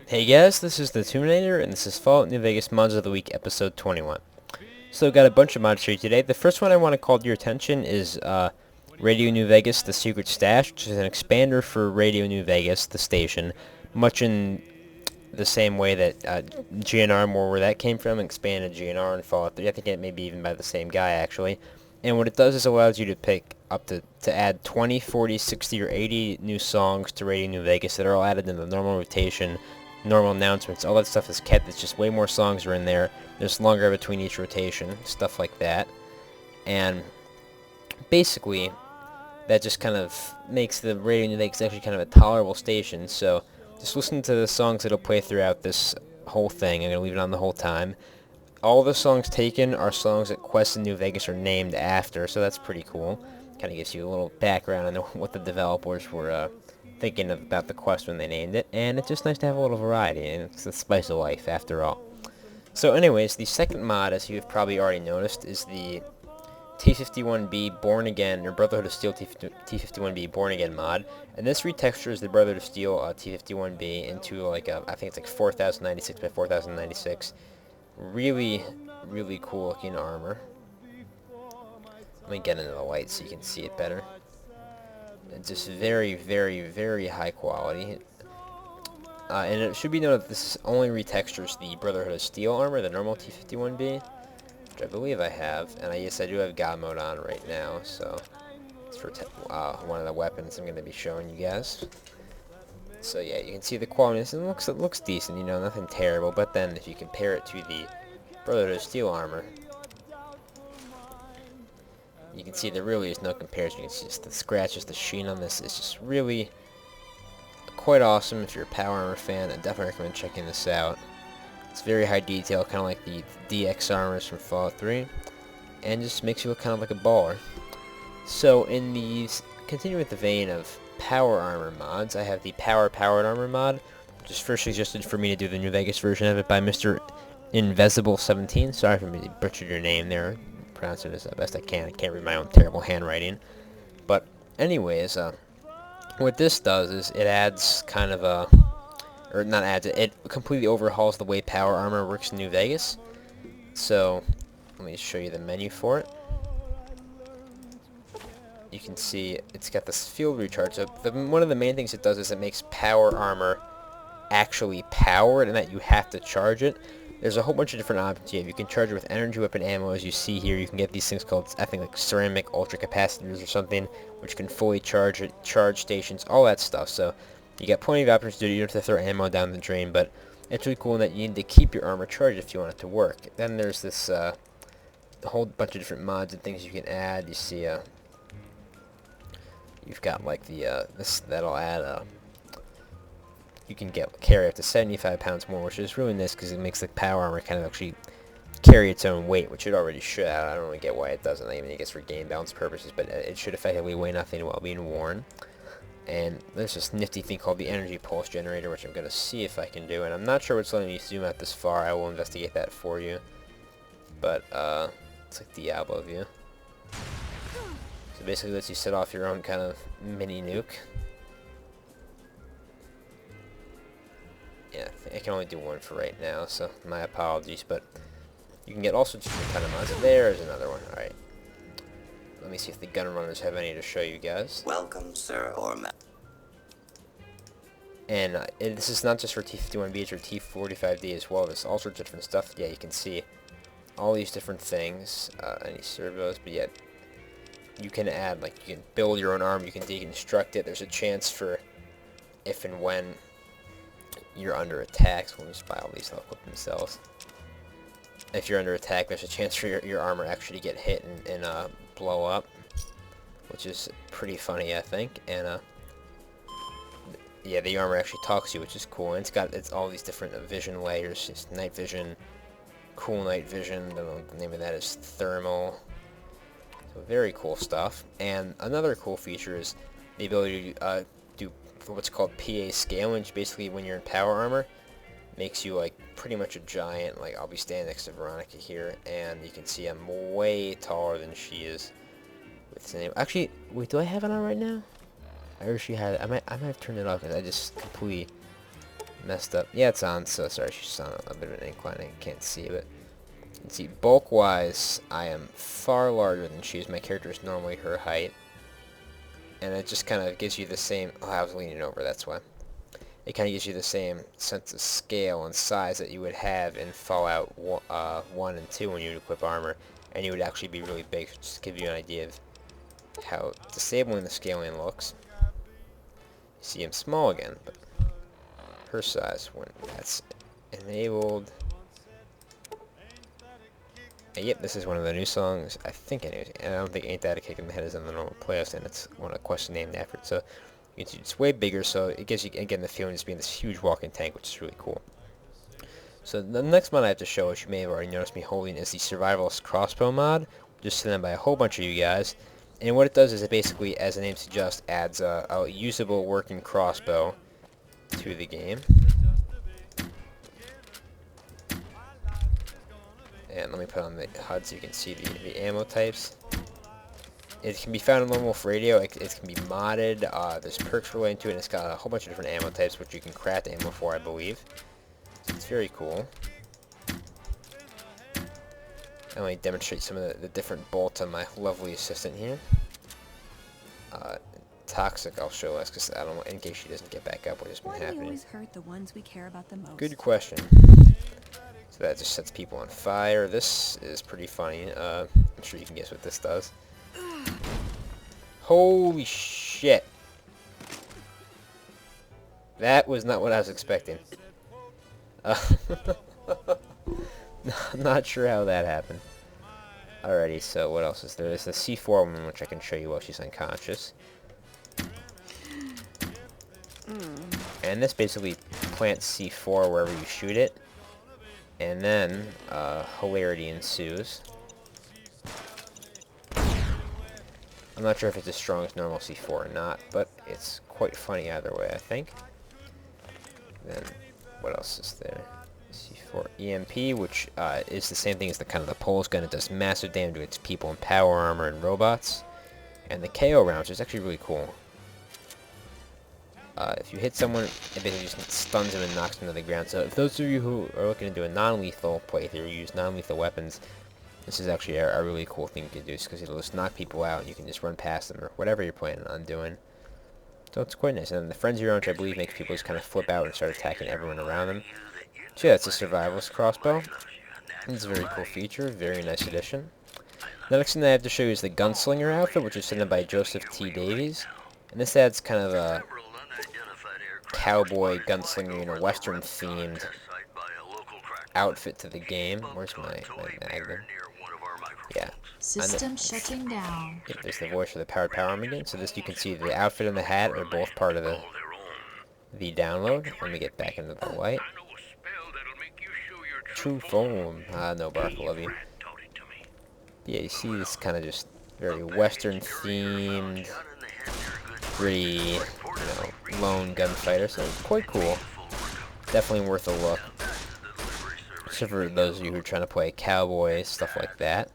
Hey guys, this is TheTuninator, and this is Fallout New Vegas Mods of the Week, episode 21. So, got a bunch of mods for you today. The first one I want to call to your attention is Radio New Vegas, The Secret Stash, which is an expander for Radio New Vegas, the station, much in the same way that GNR, more where that came from, expanded GNR and Fallout 3. I think it may be even by the same guy, actually. And what it does is allows you to pick up to add 20, 40, 60, or 80 new songs to Radio New Vegas that are all added in the normal rotation, normal announcements. All that stuff is kept. It's just way more songs are in there. There's longer between each rotation, stuff like that. And basically, that just kind of makes the Radio New Vegas actually kind of a tolerable station. So just listen to the songs that'll play throughout this whole thing. I'm going to leave it on the whole time. All the songs taken are songs that quests in New Vegas are named after, so that's pretty cool. Kind of gives you a little background on what the developers were thinking about the quest when they named it, and it's just nice to have a little variety, and it's the spice of life, after all. So anyways, the second mod, as you've probably already noticed, is the T-51b Bornagain, or Brotherhood of Steel T-51b Bornagain mod, and this retextures the Brotherhood of Steel T-51b into like a, I think it's like 4096 by 4096. Really cool looking armor. Let me get into the light so you can see it better. It's just very high quality. And it should be noted that this only retextures the Brotherhood of Steel armor, the normal T-51b, which I believe I have. And yes, I do have God mode on right now, so it's for one of the weapons I'm going to be showing you guys. So yeah, you can see the quality. It looks decent, you know, nothing terrible. But then if you compare it to the Brotherhood of Steel armor, you can see there really is no comparison. You can see just the scratches, the sheen on this is just really quite awesome. If you're a power armor fan, I definitely recommend checking this out. It's very high detail, kind of like the DX armors from Fallout 3, and just makes you look kind of like a baller. So in these, continue with the vein of power armor mods, I have the powered armor mod, which is first suggested for me to do the New Vegas version of it by Mr. Invisible17. Sorry if I butchered your name there. Pronounce it as best I can. I can't read my own terrible handwriting. But anyways, what this does is it adds kind of a, or not adds, it completely overhauls the way power armor works in New Vegas. So let me show you the menu for it. You can see it's got this field recharge. So one of the main things it does is it makes power armor actually powered, and that you have to charge it. There's a whole bunch of different options you have. You can charge it with energy weapon ammo, as you see here. You can get these things called, I think, like ceramic ultra capacitors or something, which can fully charge it, charge stations, all that stuff. So you got plenty of options to do. You don't have to throw ammo down the drain, but it's really cool in that you need to keep your armor charged if you want it to work. Then there's this a whole bunch of different mods and things you can add. You see, you've got like the this that'll add you can carry up to 75 pounds more, which is really nice because it makes the power armor kind of actually carry its own weight, which it already should. I don't really get why it doesn't. I mean, I guess for game balance purposes, but it should effectively weigh nothing while being worn. And there's this nifty thing called the energy pulse generator, which I'm going to see if I can do. And I'm not sure what's letting me zoom out this far. I will investigate that for you. But it's like Diablo view. So basically, lets you set off your own kind of mini nuke. Yeah, I can only do one for right now, so my apologies, but you can get all sorts of different kind of mods. There's another one. Alright. Let me see if the gun runners have any to show you guys. Welcome, sir, or ma'am. And this is not just for T-51b, it's for T-45d as well. There's all sorts of different stuff. Yeah, you can see all these different things. Any servos, but yet you can add, like, you can build your own arm, you can deconstruct it. There's a chance for if and when you're under attack. So let me just buy all these, they'll equip themselves. If you're under attack, there's a chance for your armor actually to get hit and blow up, which is pretty funny, I think. And yeah, the armor actually talks to you, which is cool. And it's all these different vision layers. It's night vision, cool night vision. The name of that is thermal. So very cool stuff. And another cool feature is the ability to do what's called PA scaling, which basically when you're in power armor makes you like pretty much a giant. Like I'll be standing next to Veronica here, and you can see I'm way taller than she is. With the name. Actually, wait, do I have it on right now? I wish she had it. I might have turned it off because I just completely messed up. Yeah, it's on, so sorry, she's on a bit of an incline. I can't see, but you can see bulk-wise, I am far larger than she is. My character is normally her height. And it just kind of gives you the same... Oh, I was leaning over, that's why. It kind of gives you the same sense of scale and size that you would have in Fallout 1 and 2 when you would equip armor. And you would actually be really big, just to give you an idea of how disabling the scaling looks. You see I'm small again, but her size, when that's enabled... And yep, this is one of the new songs, I think anyways, and I don't think Ain't That a Kick in the Head is on the normal playlist, and it's one of the quests named after it, so you can see it's way bigger, so it gives you, again, the feeling of just being this huge walking tank, which is really cool. So the next mod I have to show, which you may have already noticed me holding, is the Survivalist Crossbow mod, just sent in by a whole bunch of you guys, and what it does is it basically, as the name suggests, adds a usable working crossbow to the game. And let me put on the HUD so you can see the ammo types. It can be found in Lone Wolf Radio. It can be modded. There's perks relating to it, and it's got a whole bunch of different ammo types, which you can craft ammo for, I believe. So it's very cool. Let me demonstrate some of the different bolts on my lovely assistant here. Toxic, I'll show us, because I don't know, in case she doesn't get back up what has been happening. Always hurt the ones we care about the most? Good question. So that just sets people on fire. This is pretty funny. I'm sure you can guess what this does. Holy shit. That was not what I was expecting. I'm not sure how that happened. Alrighty, so what else is there? There's the C4 one, which I can show you while she's unconscious. And this basically plants C4 wherever you shoot it. And then, hilarity ensues. I'm not sure if it's as strong as normal C4 or not, but it's quite funny either way, I think. Then, what else is there? C4 EMP, which is the same thing as the kind of the pulse gun. It does massive damage to its people in power armor and robots. And the KO round, which is actually really cool. If you hit someone, it basically just stuns them and knocks them to the ground. So if those of you who are looking to do a non-lethal playthrough, use non-lethal weapons, this is actually a really cool thing to do, because it'll just knock people out, and you can just run past them, or whatever you're planning on doing. So it's quite nice. And then the Frenzy round, which I believe makes people just kind of flip out and start attacking everyone around them. So yeah, it's a Survivalist Crossbow. It's a very cool feature, very nice addition. The next thing I have to show you is the Gunslinger outfit, which is sent in by Joseph T. Davies. And this adds kind of a cowboy gunslinger, western themed outfit to the game. Where's my Magnum? Yeah. System shutting down. Yep, there's the voice for the powered power arm again. So this, you can see the outfit and the hat are both part of the download. Let me get back into the light. True form. No, Bark, love you. Yeah, you see this kind of just very western themed, pretty, lone gunfighter, so it's quite cool. Definitely worth a look. Except for those of you who are trying to play cowboy, stuff like that.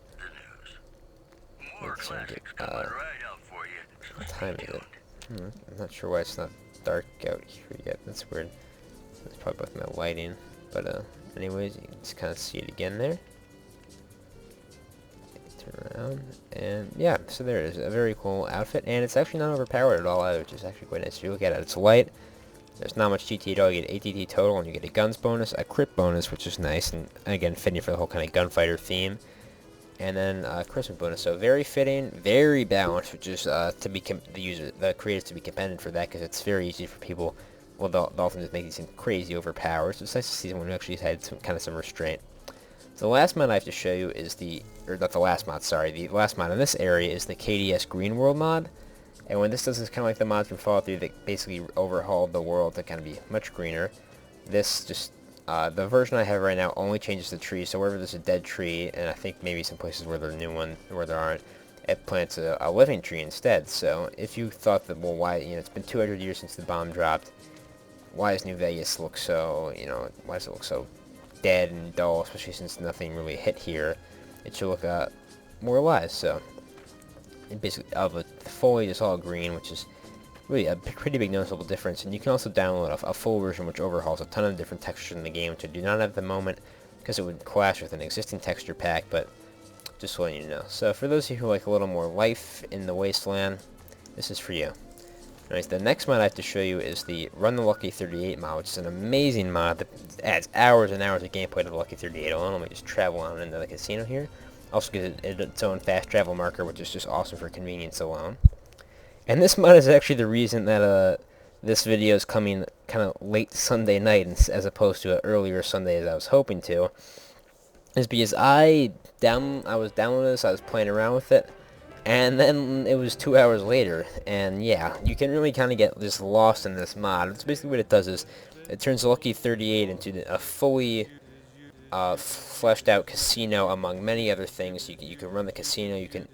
Let's get, what time is it? I'm not sure why it's not dark out here yet. That's weird. That's probably with my lighting. But, anyways, you can just kind of see it again there. Turn around, and yeah, so there it is. A very cool outfit, and it's actually not overpowered at all either, which is actually quite nice. If you look at it, it's light. There's not much GT at all. You get ATT total, and you get a guns bonus, a crit bonus, which is nice, and again, fitting for the whole kind of gunfighter theme. And then charisma bonus, so very fitting, very balanced, which is to be the creators to be commended for that, because it's very easy for people. Well, they'll often just make these seem crazy overpowered. So it's nice to see someone who actually had some restraint. So the last mod I have to show you is the last mod in this area is the KDS Green World mod. And what this does is kind of like the mods from Fallout 3 that basically overhauled the world to kind of be much greener. This just, the version I have right now only changes the tree, so wherever there's a dead tree, and I think maybe some places where there's a new one, where there aren't, it plants a living tree instead. So if you thought that, well, why, it's been 200 years since the bomb dropped, why does New Vegas look so, why does it look so dead and dull, especially since nothing really hit here? It should look more alive. So it basically, the foliage is all green, which is really a pretty big noticeable difference. And you can also download a full version which overhauls a ton of different textures in the game, which I do not have at the moment because it would clash with an existing texture pack, but just letting you know. So for those of you who like a little more life in the wasteland, this is for you. Anyways, the next mod I have to show you is the Run the Lucky 38 mod, which is an amazing mod that adds hours and hours of gameplay to the Lucky 38 alone. Let me just travel on into the casino here. Also gives it its own fast travel marker, which is just awesome for convenience alone. And this mod is actually the reason that this video is coming kind of late Sunday night as opposed to an earlier Sunday as I was hoping to. Is because I was downloading this, I was playing around with it, and then it was 2 hours later, and yeah, you can really kind of get just lost in this mod. It's basically what it does is, it turns the Lucky 38 into a fully fleshed out casino among many other things. You can run the casino, you can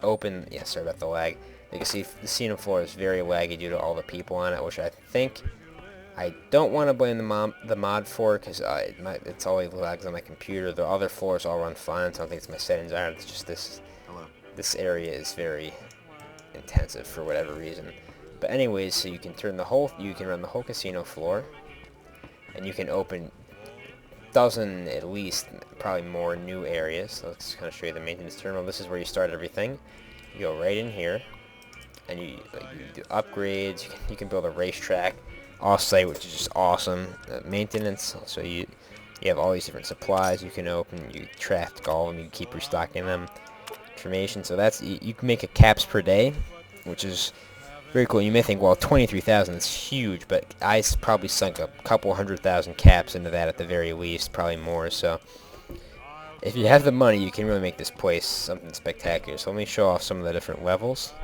open, yeah, sorry about the lag. You can see the casino floor is very laggy due to all the people on it, which I think, I don't want to blame the mod for, because it's always lags on my computer. The other floors all run fine, so I don't think it's my settings are. It's just this area is very intensive for whatever reason. But anyways, so you can run the whole casino floor, and you can open dozen at least, probably more new areas. So let's kind of show you the maintenance terminal. This is where you start everything. You go right in here, and you do upgrades. You can build a racetrack off-site, which is just awesome. Maintenance, so you have all these different supplies you can open. You craft all of them. You keep restocking them. Information. So that's you can make a caps per day, which is very cool. You may think, well, 23,000 is huge, but I probably sunk a couple 100,000 caps into that at the very least, probably more. So if you have the money, you can really make this place something spectacular. So let me show off some of the different levels.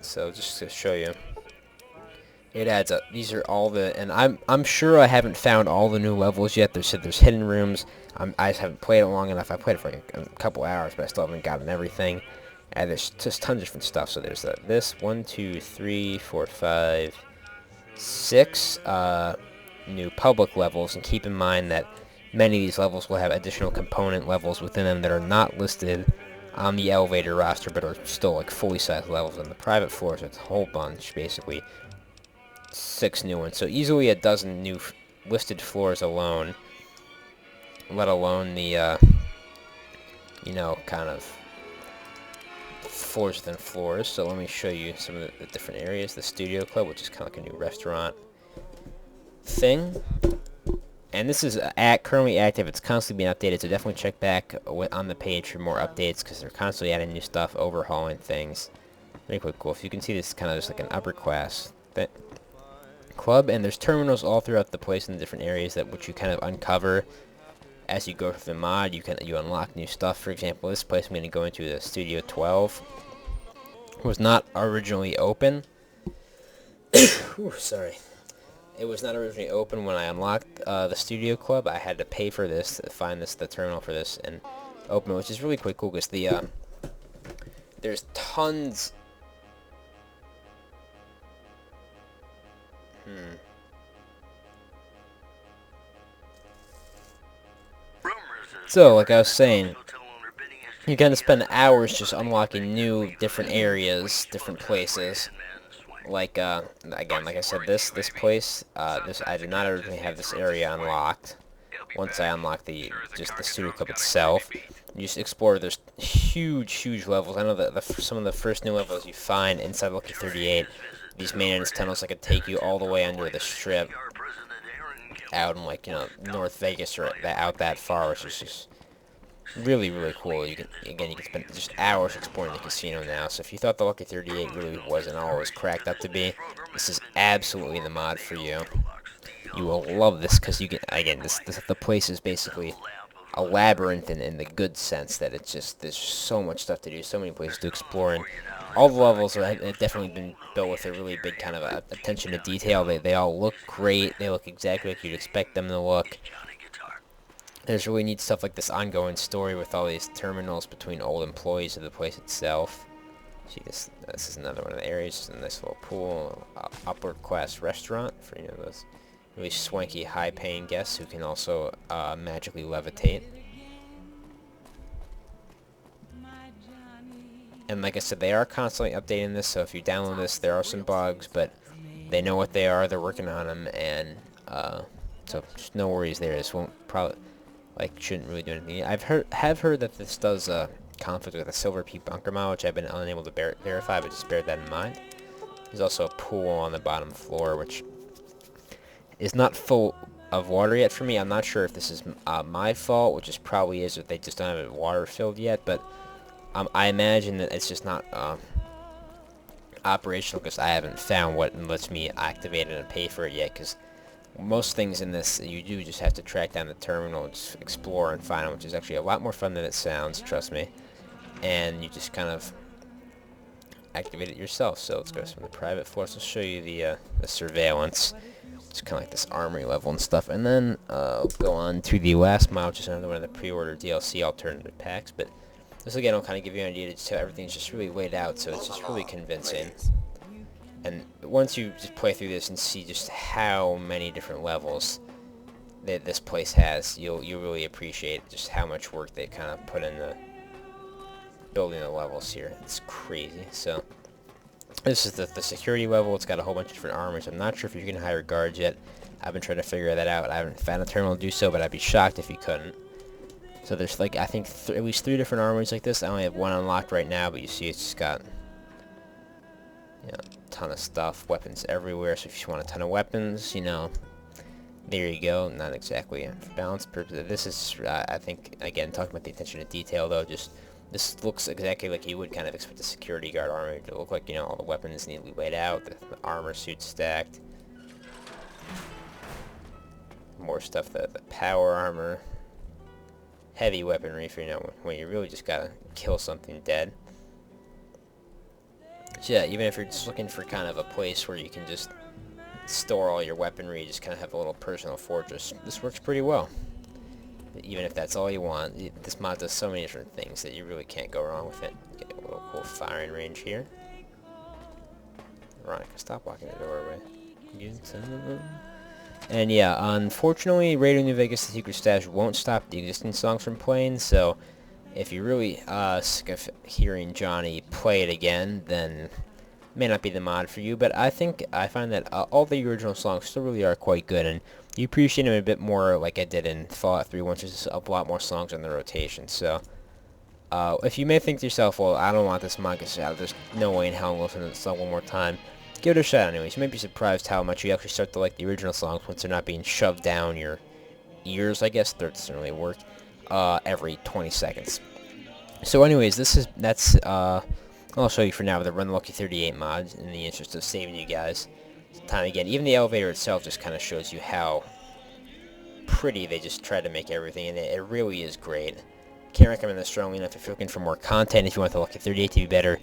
So just to show you, it adds up. These are all the, and I'm sure I haven't found all the new levels yet. There's hidden rooms. I just haven't played it long enough. I played it for like a couple hours, but I still haven't gotten everything. And there's just tons of different stuff. So there's this 1, 2, 3, 4, 5, 6 new public levels, and keep in mind that many of these levels will have additional component levels within them that are not listed on the elevator roster, but are still like fully sized levels on the private floors. It's a whole bunch, basically 6 new ones. So easily a dozen new listed floors alone, let alone the kind of floors within floors. So let me show you some of the different areas. The Studio Club, which is kind of like a new restaurant thing. And this is currently active. It's constantly being updated, so definitely check back on the page for more updates, because they're constantly adding new stuff, overhauling things. Very quite cool. If you can see, this is kind of just like an upper class club, and there's terminals all throughout the place in the different areas which you kind of uncover as you go through the mod. You unlock new stuff. For example, this place I'm going to go into, the Studio 12, was not originally open. Ooh, sorry. It was not originally open when I unlocked the Studio Club. I had to pay for this, to find the terminal for this, and open it, which is really quite cool, because there's tons. So, like I was saying, you're going to spend hours just unlocking new, different areas, different places. Like, again, like I said, this place, I did not originally have this area unlocked. Once I unlocked the Studio Club itself, you just explore. There's huge levels. I know that some of the first new levels you find inside Lucky 38, these maintenance tunnels that could take you all the way under the strip, out in, like, North Vegas, or out that far, which is just really cool. You can spend just hours exploring the casino now. So if you thought the Lucky 38 really wasn't all it was cracked up to be, this is absolutely the mod for you. You will love this, because you can, again, the place is basically a labyrinth in the good sense, that there's so much stuff to do, so many places to explore, and all the levels have definitely been built with a really big kind of attention to detail. They all look great. They look exactly like you'd expect them to look. There's really neat stuff like this ongoing story with all these terminals between old employees of the place itself. See, this is another one of the areas. Just a nice little pool, upper class restaurant for those really swanky, high-paying guests who can also magically levitate. And like I said, they are constantly updating this, so if you download this, there are some bugs, but they know what they are, they're working on them, and so just no worries there. This won't probably, like, shouldn't really do anything. Have heard that this does conflict with a Silver Peak bunker mod, which I've been unable to verify, but just bear that in mind. There's also a pool on the bottom floor, which is not full of water yet for me. I'm not sure if this is my fault, which is probably is, if they just don't have it water filled yet, but I imagine that it's just not operational because I haven't found what lets me activate it and pay for it yet, because most things in this, you do just have to track down the terminal, just explore and find them, which is actually a lot more fun than it sounds, trust me. And you just kind of activate it yourself. So let's go from the private floors. I'll show you the surveillance. It's kind of like this armory level and stuff. And then I'll go on to the last mile, which is another one of the pre-order DLC alternative packs. But this again will kind of give you an idea to how everything's just really laid out, so it's just really convincing. And once you just play through this and see just how many different levels that this place has, you'll really appreciate just how much work they kind of put into building the levels here. It's crazy. So this is the security level. It's got a whole bunch of different armors. I'm not sure if you can hire guards yet. I've been trying to figure that out. I haven't found a terminal to do so, but I'd be shocked if you couldn't. So there's, like, I think at least 3 different armories like this. I only have 1 unlocked right now, but you see it's just got, you know, a ton of stuff, weapons everywhere. So if you want a ton of weapons, you know, there you go. Not exactly for balance purposes. This is, I think, again, talking about the attention to detail, though, just this looks exactly like you would kind of expect a security guard armor to look like. You know, all the weapons neatly laid out, the armor suits stacked, more stuff, the power armor, heavy weaponry for, you know, when you really just gotta kill something dead. So yeah, even if you're just looking for kind of a place where you can just store all your weaponry, just kind of have a little personal fortress, this works pretty well. Even if that's all you want, this mod does so many different things that you really can't go wrong with it. Get a little cool firing range here. Veronica, stop blocking the doorway. And yeah, unfortunately, Radio New Vegas The Secret Stash won't stop the existing songs from playing, so if you're really sick of hearing Johnny play it again, then it may not be the mod for you. But I find that all the original songs still really are quite good, and you appreciate them a bit more like I did in Fallout 3, which is a lot more songs on the rotation. So if you may think to yourself, well, I don't want this mod to get out, there's no way in hell I'm listening to this song one more time, give it a shot anyways. You might be surprised how much you actually start to like the original songs once they're not being shoved down your ears, I guess. That doesn't really work. Every 20 seconds. So anyways, I'll show you for now the Run Lucky 38 mod in the interest of saving you guys time again. Even the elevator itself just kind of shows you how pretty they just try to make everything, and it really is great. Can't recommend this strongly enough if you're looking for more content, if you want the Lucky 38 to be better.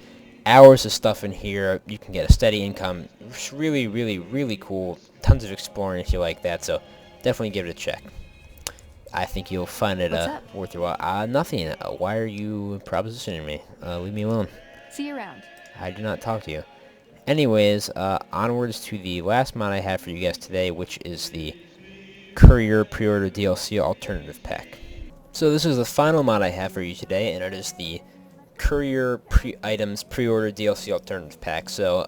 Hours of stuff in here. You can get a steady income. It's really, really, really cool. Tons of exploring if you like that, so definitely give it a check. I think you'll find it worth your while. Nothing. Why are you propositioning me? Leave me alone. See you around. I do not talk to you. Anyways, onwards to the last mod I have for you guys today, which is the Courier pre-order DLC alternative pack. So this is the final mod I have for you today, and it is the Courier items pre-order DLC alternative pack. So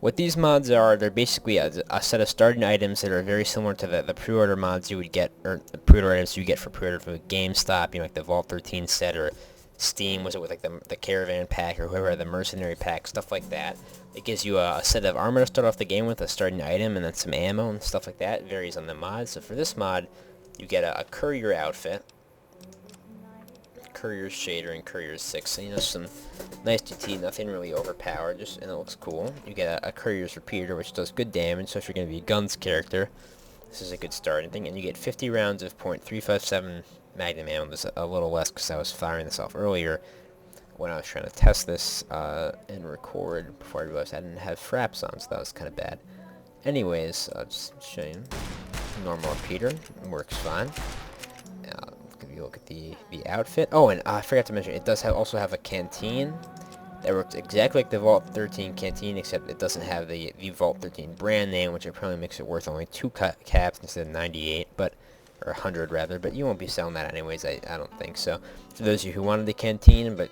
what these mods are, they're basically a set of starting items that are very similar to the pre-order mods you would get, or the pre-order items you get for pre-order from GameStop, you know, like the Vault 13 set, or Steam, was it with like the Caravan pack, or whoever had the Mercenary pack, stuff like that. It gives you a set of armor to start off the game with, a starting item, and then some ammo and stuff like that. It varies on the mod. So for this mod, you get a Courier outfit, Courier's shader, and Courier's 6. So, you know, some nice GT, nothing really overpowered, just, and it looks cool. You get a Courier's repeater, which does good damage, so if you're going to be a guns character, this is a good starting thing. And you get 50 rounds of .357 Magnum ammo. There's a little less because I was firing this off earlier when I was trying to test this and record before I realized I didn't have fraps on, so that was kind of bad. Anyways, I'll just show you. Normal repeater. It works fine. Give you a look at the outfit. Oh, and I forgot to mention, it does also have a canteen that works exactly like the Vault 13 canteen, except it doesn't have the Vault 13 brand name, which apparently makes it worth only 2 caps instead of 98, but or 100 rather, but you won't be selling that anyways, I don't think so. For those of you who wanted the canteen, but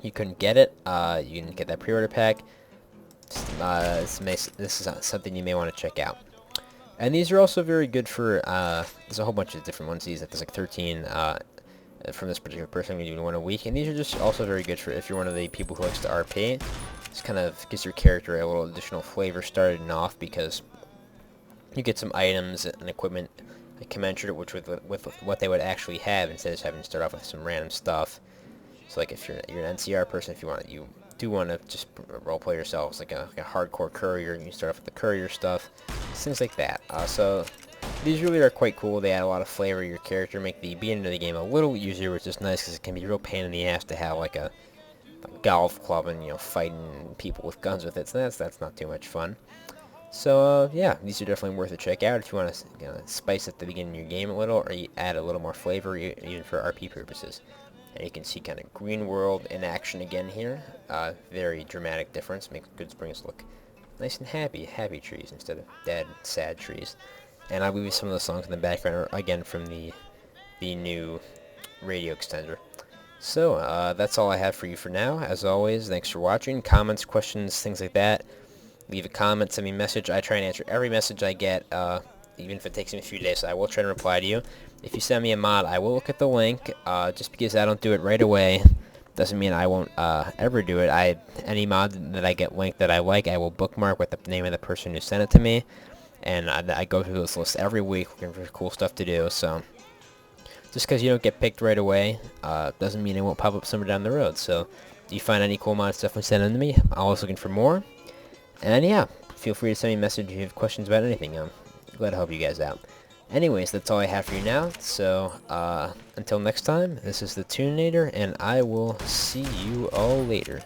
you couldn't get it, you can get that pre-order pack. This is something you may want to check out. And these are also very good for, there's a whole bunch of different ones. There's like 13 from this particular person. We do one a week. And these are just also very good for if you're one of the people who likes to RP. This kind of gives your character a little additional flavor starting off, because you get some items and equipment commensurate with what they would actually have, instead of just having to start off with some random stuff. So like if you're an NCR person, if you do want to just roleplay yourselves like a hardcore courier, and you start off with the courier stuff, things like that. So these really are quite cool. They add a lot of flavor to your character, make the beginning of the game a little easier, which is nice because it can be a real pain in the ass to have like a golf club and fighting people with guns with it. So that's not too much fun. So yeah, these are definitely worth a check out if you want to spice at the beginning of your game a little, or you add a little more flavor even for RP purposes. And you can see kind of Green World in action again here. Very dramatic difference. Makes Good Springs look nice and happy trees instead of dead, sad trees. And I'll leave you some of the songs in the background again from the new radio extender. So that's all I have for you for now. As always, thanks for watching. Comments, questions, things like that, leave a comment, send me a message. I try and answer every message I get, even if it takes me a few days, so I will try to reply to you. If you send me a mod, I will look at the link. Just because I don't do it right away doesn't mean I won't ever do it. Any mod that I get linked that I like, I will bookmark with the name of the person who sent it to me, and I go through this list every week looking for cool stuff to do. So just because you don't get picked right away doesn't mean it won't pop up somewhere down the road. So if you find any cool mods, definitely send them to me. I'm always looking for more. And yeah, feel free to send me a message if you have questions about anything. I'm glad to help you guys out. Anyways, that's all I have for you now. So until next time, this is the TheTuninator, and I will see you all later.